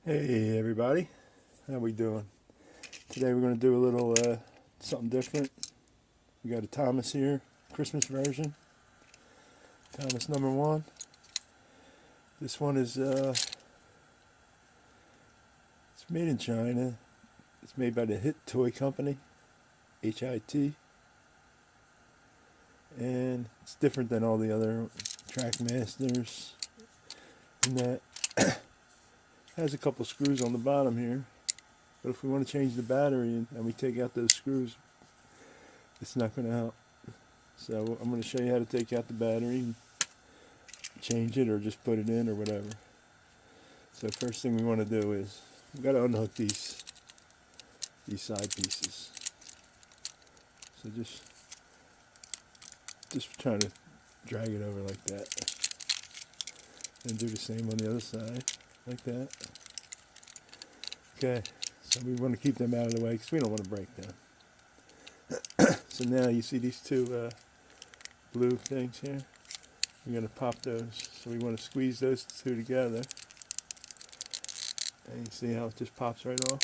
Hey everybody, how we doing? Today we're going to do a little something different. We got a Thomas here, Christmas version. Thomas number 1. This one is it's made in China. It's made by the HiT toy company, HiT, and it's different than all the other Trackmasters in that has a couple screws on the bottom here, but if we want to change the battery and we take out those screws, it's not going to help. So I'm going to show you how to take out the battery and change it, or just put it in, or whatever. So first thing we want to do is we've got to unhook these side pieces. So just try to drag it over like that, and do the same on the other side. Like that. Okay, so we want to keep them out of the way because we don't want to break them. So now you see these two blue things here? We're going to pop those. So we want to squeeze those two together. And you see how it just pops right off?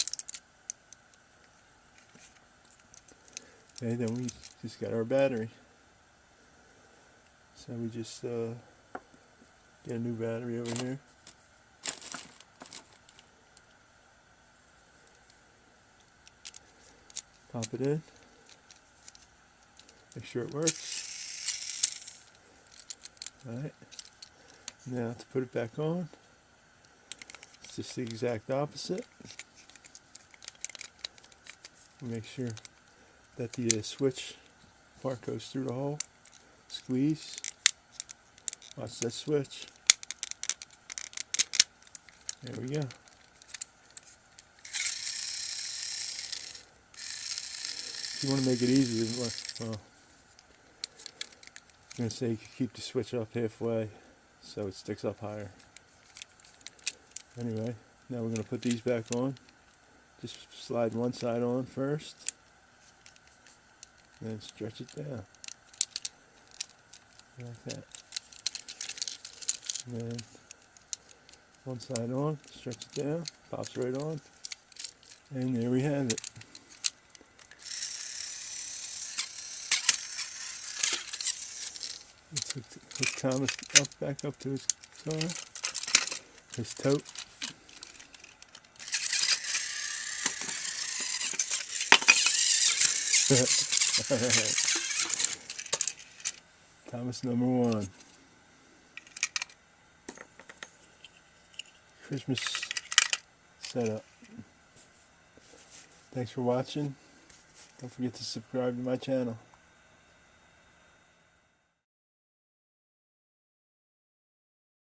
Okay, then we just got our battery. So we just get a new battery over here. Pop it in. Make sure it works. Alright. Now to put it back on, it's just the exact opposite. Make sure that the switch part goes through the hole. Squeeze. Watch that switch. There we go. If you want to make it easier, well, I'm going to say you can keep the switch up halfway so it sticks up higher. Anyway, now we're going to put these back on. Just slide one side on first, and then stretch it down. Like that. And then one side on, stretch it down, pops right on, and there we have it. Let's hook Thomas back up to his car, his tote. Alright. Thomas number 1. Christmas setup. Thanks for watching. Don't forget to subscribe to my channel.